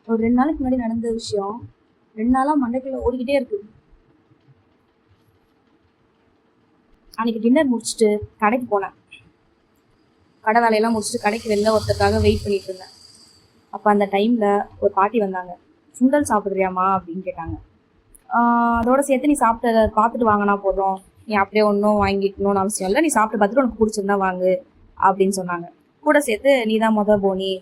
ஒரு 2 நாளைக்கு முன்னாடி நடந்த விஷயம் 2 நாளா மண்டைக்குள்ள ஓடிக்கிட்டே இருக்கு. அன்னைக்கு டின்னர் முடிச்சுட்டு கடைக்கு போனேன். கடை வேலையெல்லாம் முடிச்சுட்டு கடைக்கு வெளில ஒருத்தருக்காக வெயிட் பண்ணிட்டு இருந்தேன். அப்போ அந்த டைமில் ஒரு பாட்டி வந்தாங்க. சுண்டல் சாப்பிட்றியாம்மா அப்படின்னு கேட்டாங்க. அதோட சேர்த்து நீ சாப்பிட்டு பார்த்துட்டு வாங்கினா போதும், நீ அப்படியே ஒன்றும் வாங்கிக்கணும்னு அவசியம் இல்லை, நீ சாப்பிட்டு பார்த்துட்டு உனக்கு பிடிச்சிருந்தா வாங்கு அப்படின்னு சொன்னாங்க. கூட சேர்த்து நீ தான் போனி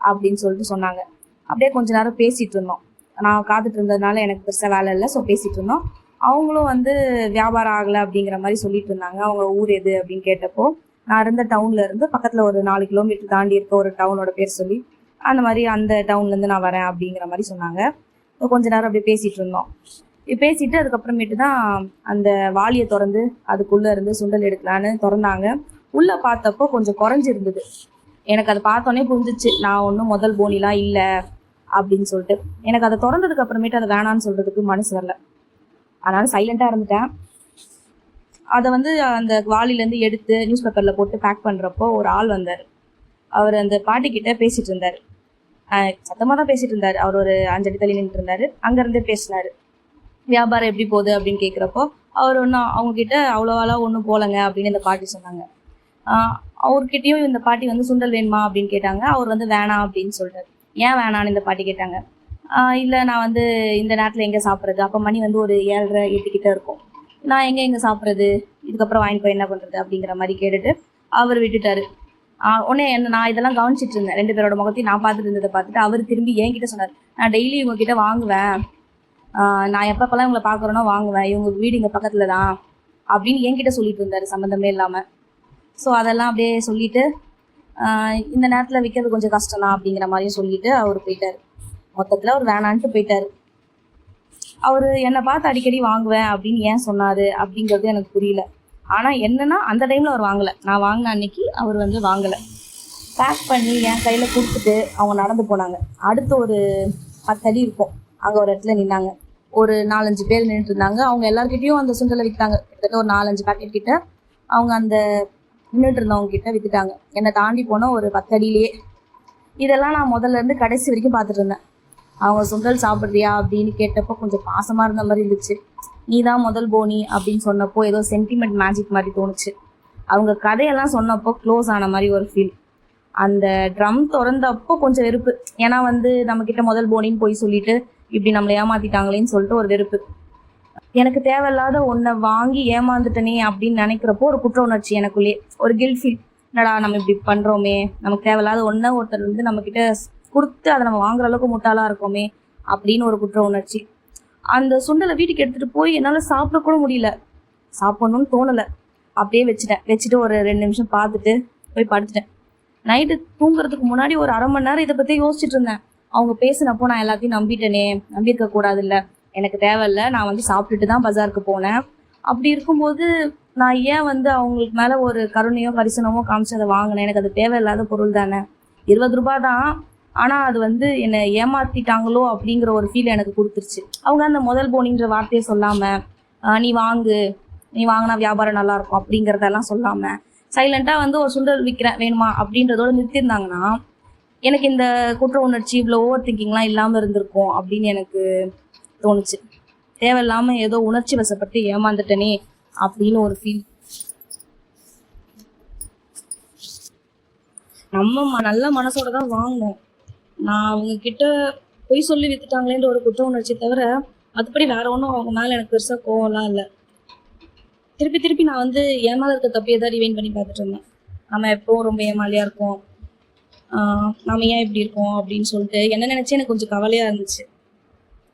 அப்படின்னு சொல்லிட்டு சொன்னாங்க. அப்படியே கொஞ்ச நேரம் பேசிகிட்டு இருந்தோம். நான் காத்துட்டு இருந்ததுனால எனக்கு பெருசாக வேலை இல்லை, ஸோ பேசிகிட்டு இருந்தோம். அவங்களும் வந்து வியாபாரம் ஆகலை அப்படிங்கிற மாதிரி சொல்லிட்டு இருந்தாங்க. அவங்க ஊர் எது அப்படின்னு கேட்டப்போ நான் இருந்த டவுன்ல இருந்து பக்கத்தில் ஒரு 4 கிலோமீட்டர் தாண்டி இருக்க ஒரு டவுனோட பேர் சொல்லி அந்த மாதிரி அந்த டவுன்லேருந்து நான் வரேன் அப்படிங்கிற மாதிரி சொன்னாங்க. கொஞ்ச நேரம் அப்படியே பேசிகிட்டு இருந்தோம். பேசிட்டு அதுக்கப்புறமேட்டு தான் அந்த வாளியை திறந்து அதுக்குள்ளே இருந்து சுண்டல் எடுக்கலான்னு திறந்தாங்க. உள்ளே பார்த்தப்போ கொஞ்சம் குறைஞ்சிருந்தது. எனக்கு அதை பார்த்தோன்னே புரிஞ்சிச்சு, நான் ஒன்றும் முதல் போனிலாம் இல்லை அப்படின்னு சொல்லிட்டு. எனக்கு அதை திறந்ததுக்கு அப்புறமேட்டு அதை வேணான்னு சொல்கிறதுக்கு மனசு வரல. அதனால சைலண்ட்டாக இருந்துட்டேன். அதை வந்து அந்த வாளிலேருந்து எடுத்து நியூஸ் பேப்பரில் போட்டு பேக் பண்ணுறப்போ ஒரு ஆள் வந்தார். அவர் அந்த பாட்டிக்கிட்ட பேசிகிட்டு இருந்தார். சத்தமாக தான் பேசிகிட்டு இருந்தார். அவர் ஒரு 5 அடி தள்ளி நின்றுட்டு இருந்தார். அங்கேருந்தே பேசினார். வியாபாரம் எப்படி போகுது அப்படின்னு கேட்குறப்போ அவர் ஒன்றும் அவங்கக்கிட்ட அவ்வளோவாலாம் ஒன்றும் போகலைங்க அப்படின்னு இந்த பாட்டி சொன்னாங்க. அவர்கிட்டையும் இந்த பாட்டி வந்து சுண்டல் வேணுமா அப்படின்னு கேட்டாங்க. அவர் வந்து வேணாம் அப்படின்னு சொல்லிட்டார். ஏன் வேணான்னு இந்த பாட்டி கேட்டாங்க. இல்லை, நான் வந்து இந்த நேரத்தில் எங்கே சாப்பிட்றது, அப்போ மணி வந்து ஒரு 7:30 8 கிட்ட இருக்கும், நான் எங்கே சாப்பிட்றது, இதுக்கப்புறம் வாங்கிட்டு போய் என்ன பண்ணுறது அப்படிங்கிற மாதிரி கேட்டுட்டு அவர் விட்டுட்டார். உடனே நான் இதெல்லாம் கவனிச்சிட்டு இருந்தேன். 2 பேரோட முகத்தையும் நான் பார்த்துட்டு இருந்ததை பார்த்துட்டு அவர் திரும்பி என்கிட்ட சொன்னார், நான் டெய்லி இவங்ககிட்ட வாங்குவேன், நான் எப்பப்பெல்லாம் இவங்களை பார்க்குறேனோ வாங்குவேன், இவங்க வீடு இங்கே பக்கத்தில் தான் அப்படின்னு என்கிட்ட சொல்லிட்டு இருந்தார் சம்மந்தமே இல்லாமல். ஸோ அதெல்லாம் அப்படியே சொல்லிட்டு இந்த நேரத்தில் விற்கிறது கொஞ்சம் கஷ்டம் தான் அப்படிங்கிற மாதிரியும் சொல்லிட்டு அவர் போயிட்டார். மொத்தத்தில் அவர் வேணான்ட்டு போயிட்டார். அவர் என்னை பார்த்து அடிக்கடி வாங்குவேன் அப்படின்னு ஏன் சொன்னார் அப்படிங்கிறது எனக்கு புரியல. ஆனால் என்னன்னா அந்த டைமில் அவர் வாங்கலை, நான் வாங்கின அன்னைக்கு அவர் வந்து வாங்கலை. பேக் பண்ணி என் கையில் கொடுத்துட்டு அவங்க நடந்து போனாங்க. அடுத்து ஒரு 10 அடி இருக்கும், அங்கே ஒரு இடத்துல நின்னாங்க. ஒரு 4-5 பேர் நின்றுட்டு இருந்தாங்க. அவங்க எல்லாருக்கிட்டையும் அந்த சுண்டலை விற்றாங்க. கிட்டத்தட்ட ஒரு 4-5 பேக்கெட் கிட்ட அவங்க அந்த நின்றுட்டு இருந்தவங்க கிட்ட விற்றுட்டாங்க. என்னை தாண்டி போனால் ஒரு 10 அடியிலேயே. இதெல்லாம் நான் முதல்ல இருந்து கடைசி வரைக்கும் பார்த்துட்டு இருந்தேன். அவங்க சுண்டல் சாப்பிட்றியா அப்படின்னு கேட்டப்போ கொஞ்சம் பாசமாக இருந்த மாதிரி இருந்துச்சு. நீ தான் முதல் போனி அப்படின்னு சொன்னப்போ ஏதோ சென்டிமெண்ட் மேஜிக் மாதிரி தோணுச்சு. அவங்க கதையெல்லாம் சொன்னப்போ க்ளோஸ் ஆன மாதிரி ஒரு ஃபீல். அந்த ட்ரம் திறந்தப்போ கொஞ்சம் வெறுப்பு. ஏன்னா வந்து நம்மக்கிட்ட முதல் போனின்னு போய் சொல்லிட்டு இப்படி நம்மளை ஏமாத்திட்டாங்களேன்னு சொல்லிட்டு ஒரு வெறுப்பு. எனக்கு தேவையில்லாத ஒன்றை வாங்கி ஏமாந்துட்டனே அப்படின்னு நினைக்கிறப்போ ஒரு குற்ற உணர்ச்சி எனக்குள்ளே, ஒரு கில்ட் ஃபீல். என்னடா நம்ம இப்படி பண்ணுறோமே, நமக்கு தேவையில்லாத ஒன்றை ஒருத்தர் வந்து நம்மக்கிட்ட கொடுத்து அதை நம்ம வாங்குற அளவுக்கு முட்டாளாக இருக்கோமே அப்படின்னு ஒரு குற்ற உணர்ச்சி. அந்த சுண்டலை வீட்டுக்கு எடுத்துகிட்டு போய் என்னால் சாப்பிட கூட முடியல, சாப்பிட்ணுன்னு தோணலை. அப்படியே வச்சுட்டு ஒரு 2 நிமிஷம் பார்த்துட்டு போய் படுத்துட்டேன். நைட்டு தூங்குறதுக்கு முன்னாடி ஒரு 1/2 மணி நேரம் இதை பற்றி யோசிச்சுட்டு இருந்தேன். அவங்க பேசினப்போ நான் எல்லாத்தையும் நம்பிட்டேனே, நம்பியிருக்க கூடாதுல்ல, எனக்கு தேவையில்லை, நான் வந்து சாப்பிட்டுட்டு தான் பஜாருக்கு போனேன். அப்படி இருக்கும்போது நான் ஏன் வந்து அவங்களுக்கு மேலே ஒரு கருணையோ கரிசனமோ காமிச்சு அதை வாங்கினேன்? எனக்கு அது தேவையில்லாத பொருள் தானே. 20 ரூபா தான், ஆனால் அது வந்து என்னை ஏமாற்றிட்டாங்களோ அப்படிங்கிற ஒரு ஃபீல் எனக்கு கொடுத்துருச்சு. அவங்க அந்த முதல் போனின்ற வார்த்தையை சொல்லாமல் நீ வாங்கினா வியாபாரம் நல்லாயிருக்கும் அப்படிங்கிறதெல்லாம் சொல்லாமல் சைலண்ட்டாக வந்து ஒரு சுண்டல் விற்கிறேன் வேணுமா அப்படின்றதோட நிறுத்தியிருந்தாங்கன்னா எனக்கு இந்த குற்ற உணர்ச்சி இவ்வளோ ஓவர் திங்கிங்லாம் இல்லாமல் இருந்திருக்கும் அப்படின்னு எனக்கு தோணுச்சு. தேவையில்லாமல் ஏதோ உணர்ச்சி வசப்பட்டு ஏமாந்துட்டனே அப்படின்னு ஒரு ஃபீல். நம்ம நல்ல மனசோட தான் வாங்கணும். நான் அவங்க கிட்ட பொய் சொல்லி வித்துட்டாங்களேன்ற ஒரு குற்ற உணர்ச்சி தவிர மற்றபடி வேற ஒன்றும் அவங்க மேலே எனக்கு பெருசாக கோவம்லாம் இல்லை. திருப்பி நான் வந்து ஏமாத இருக்க தப்பியை தான் ரிவைன் பண்ணி பார்த்துட்டு இருந்தேன். நம்ம எப்போவும் ரொம்ப ஏமாலியாக இருக்கோம், நம்ம ஏன் இப்படி இருக்கோம் அப்படின்னு சொல்லிட்டு என்ன நினச்சி எனக்கு கொஞ்சம் கவலையாக இருந்துச்சு.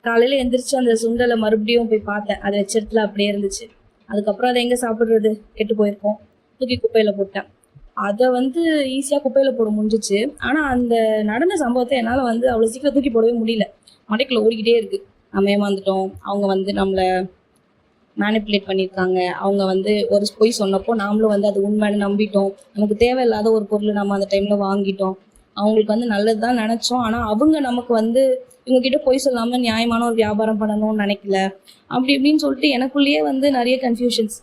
காலையில் எந்திரிச்சு அந்த சுண்டலை மறுபடியும் போய் பார்த்தேன். அது வச்ச இடத்துல அப்படியே இருந்துச்சு. அதுக்கப்புறம் அதை எங்கே சாப்பிட்றது, கெட்டு போயிருக்கோம், தூக்கி குப்பையில் போட்டேன். அதை வந்து ஈஸியாக குப்பையில் போட முடிஞ்சிச்சு. ஆனால் அந்த நடந்த சம்பவத்தை என்னால் வந்து அவ்வளோ சீக்கிரம் தூக்கி போடவே முடியல. மண்டைக்குள்ள ஓடிக்கிட்டே இருக்குது. நம்ம ஏமாந்துட்டோம், அவங்க வந்து நம்மளை மேனிப்புலேட் பண்ணியிருக்காங்க, அவங்க வந்து ஒரு பொய் சொன்னப்போ நாமளும் வந்து அது உண்மைன்னு நம்பிட்டோம், நமக்கு தேவையில்லாத ஒரு பொருள் நம்ம அந்த டைமில் வாங்கிட்டோம், அவங்களுக்கு வந்து நல்லது தான் நினச்சோம், ஆனால் அவங்க நமக்கு வந்து இவங்ககிட்ட பொய் சொல்லாமல் நியாயமான ஒரு வியாபாரம் பண்ணணும்னு நினைக்கல, அப்படி இப்படின்னு சொல்லிட்டு எனக்குள்ளேயே வந்து நிறைய கன்ஃபியூஷன்ஸ்.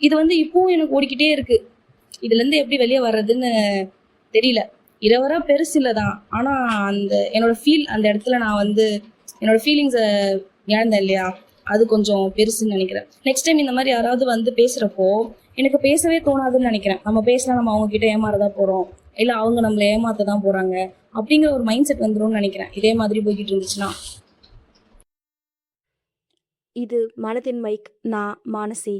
இது வந்து இப்போவும் எனக்கு ஓடிக்கிட்டே இருக்குது. இதுலேருந்து எப்படி வெளியே வர்றதுன்னு தெரியல. 20 ரூபா பெருசு இல்லை தான். ஆனால் அந்த என்னோட ஃபீல் அந்த இடத்துல நான் வந்து என்னோட ஃபீலிங்ஸை இழந்தேன் இல்லையா, அது கொஞ்சம் பெருசுன்னு நினைக்கிறேன். நெக்ஸ்ட் டைம் இந்த மாதிரி யாராவது வந்து பேசுகிறப்போ எனக்கு பேசவே தோணாதுன்னு நினைக்கிறேன். நம்ம பேசினா நம்ம அவங்க கிட்ட ஏமாறதா போகிறோம், இல்லை அவங்க நம்மளை ஏமாத்த தான் போகிறாங்க அப்படிங்கிற ஒரு மைண்ட் செட் வந்துரும்னு நினைக்கிறேன் இதே மாதிரி போய்கிட்டு இருந்துச்சுன்னா. இது மனதின் மைக். நான் மானசி.